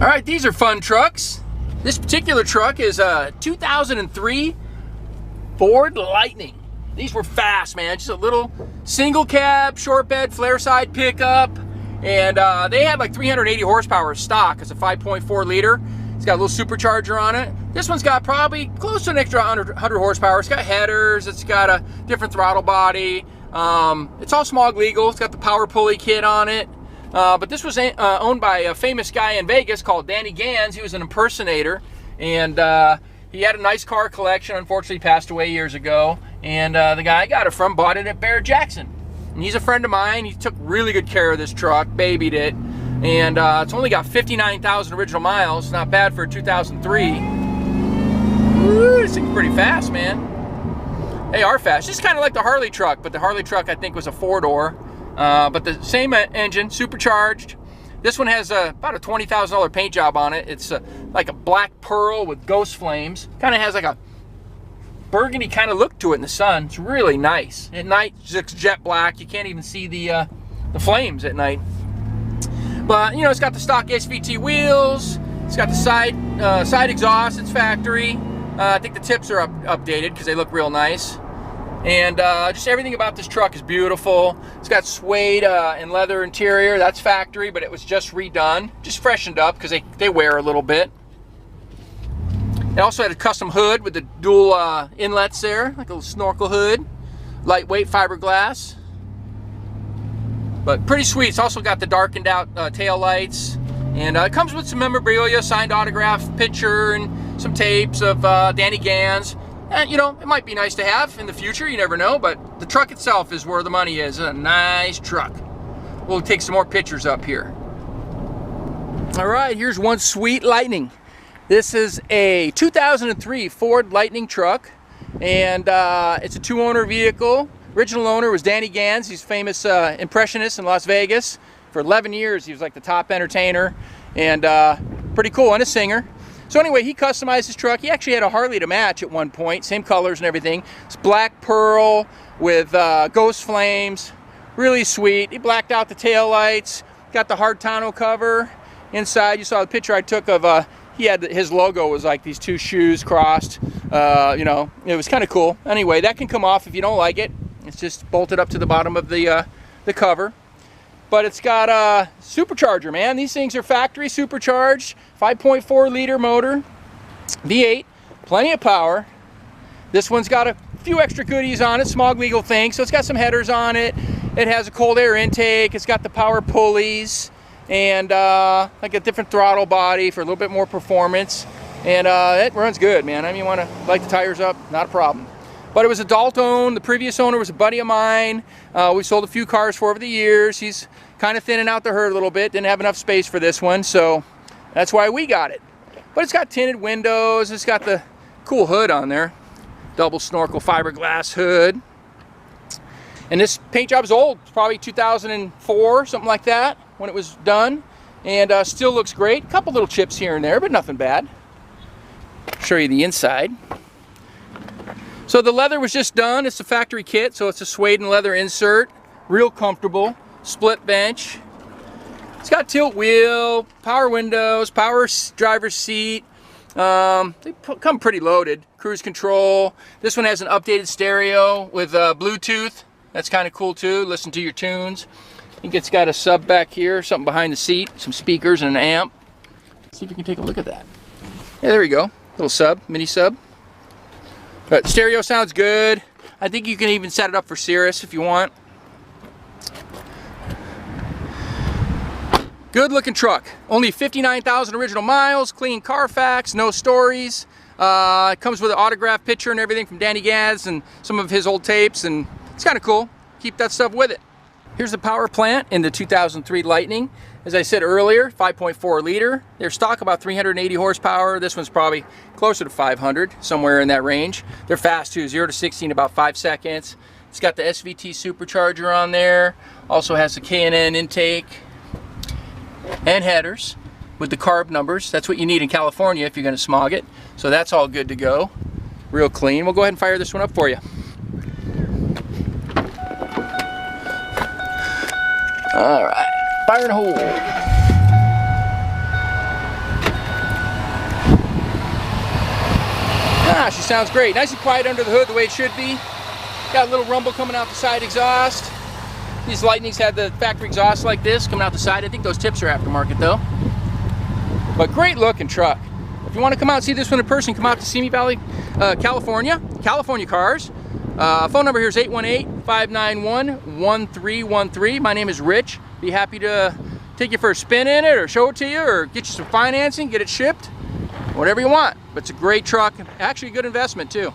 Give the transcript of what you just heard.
All right, these are fun trucks. This particular truck is a 2003 Ford Lightning. These were fast, man. Just a little single cab, short bed, flare side pickup. And they had like 380 horsepower stock. It's a 5.4 liter. It's got a little supercharger on it. This one's got probably close to an extra 100 horsepower. It's got headers. It's got a different throttle body. It's all smog legal. It's got the power pulley kit on it. But this was owned by a famous guy in Vegas called Danny Gans. He was an impersonator, and he had a nice car collection. Unfortunately, passed away years ago. And the guy I got it from bought it at Barrett Jackson. And he's a friend of mine. He took really good care of this truck, babied it, and it's only got 59,000 original miles. Not bad for a 2003. Woo, this thing's pretty fast, man. They are fast. Just kind of like the Harley truck, but the Harley truck I think was a four-door. But the same engine, supercharged. This one has about a $20,000 paint job on it. It's like a black pearl with ghost flames. Kind of has like a burgundy kind of look to it in the sun. It's really nice. At night, it's jet black. You can't even see the flames at night. But you know, it's got the stock SVT wheels. It's got the side exhaust. It's factory. I think the tips are updated because they look real nice. And just everything about this truck is beautiful. It's got suede and leather interior. That's factory, but it was just redone, just freshened up because they wear a little bit. It also had a custom hood with the dual inlets there, like a little snorkel hood. Lightweight fiberglass, but pretty sweet. It's also got the darkened out tail lights, and it comes with some memorabilia, signed autograph picture, and some tapes of Danny Gans. And you know, it might be nice to have in the future, you never know, but the truck itself is where the money is. A nice truck. We'll take some more pictures up here. All right, here's one sweet Lightning. This is a 2003 Ford Lightning truck, and it's a two-owner vehicle. Original owner was Danny Gans. He's a famous impressionist in Las Vegas. For 11 years, he was like the top entertainer, and pretty cool, and a singer. So anyway, he customized his truck. He actually had a Harley to match at one point, same colors and everything. It's black pearl with ghost flames, really sweet. He blacked out the tail lights, got the hard tonneau cover. Inside, you saw the picture I took of, he had his logo was like these two shoes crossed. You know, it was kind of cool. Anyway, that can come off if you don't like it. It's just bolted up to the bottom of the cover. But it's got a supercharger, man. These things are factory supercharged, 5.4 liter motor, V8, plenty of power. This one's got a few extra goodies on it, smog legal things. So it's got some headers on it. It has a cold air intake. It's got the power pulleys and like a different throttle body for a little bit more performance. And it runs good, man. I mean, you want to light the tires up, not a problem. But it was adult owned. The previous owner was a buddy of mine. We sold a few cars for over the years. He's kind of thinning out the herd a little bit. Didn't have enough space for this one, so that's why we got it. But it's got tinted windows. It's got the cool hood on there. Double snorkel fiberglass hood. And this paint job is old. It's probably 2004, something like that, when it was done. And still looks great. A couple little chips here and there, but nothing bad. Show you the inside. So the leather was just done. It's a factory kit, so it's a suede and leather insert. Real comfortable. Split bench. It's got tilt wheel, power windows, power driver's seat. They come pretty loaded. Cruise control. This one has an updated stereo with Bluetooth. That's kind of cool too. Listen to your tunes. I think it's got a sub back here, something behind the seat, some speakers and an amp. Let's see if you can take a look at that. Yeah, there we go. Little sub, mini sub. But stereo sounds good. I think you can even set it up for Cirrus if you want. Good looking truck. Only 59,000 original miles, clean Carfax, no stories. It comes with an autograph picture and everything from Danny Gans and some of his old tapes, and it's kind of cool. Keep that stuff with it. Here's the power plant in the 2003 Lightning. As I said earlier, 5.4 liter. They're stock about 380 horsepower. This one's probably closer to 500, somewhere in that range. They're fast too, 0 to 60 in about 5 seconds. It's got the SVT supercharger on there. Also has the K&N intake and headers with the carb numbers. That's what you need in California if you're going to smog it. So that's all good to go. Real clean. We'll go ahead and fire this one up for you. All right, fire and hold. Yeah, she sounds great. Nice and quiet under the hood, the way it should be. Got a little rumble coming out the side exhaust. These Lightnings had the factory exhaust like this coming out the side. I think those tips are aftermarket though. But great looking truck. If you want to come out and see this one in person, come out to Simi Valley, California. California Cars. Phone number here is 818-591-1313. My name is Rich. Be happy to take you for a spin in it or show it to you or get you some financing, get it shipped. Whatever you want. But it's a great truck. Actually a good investment too.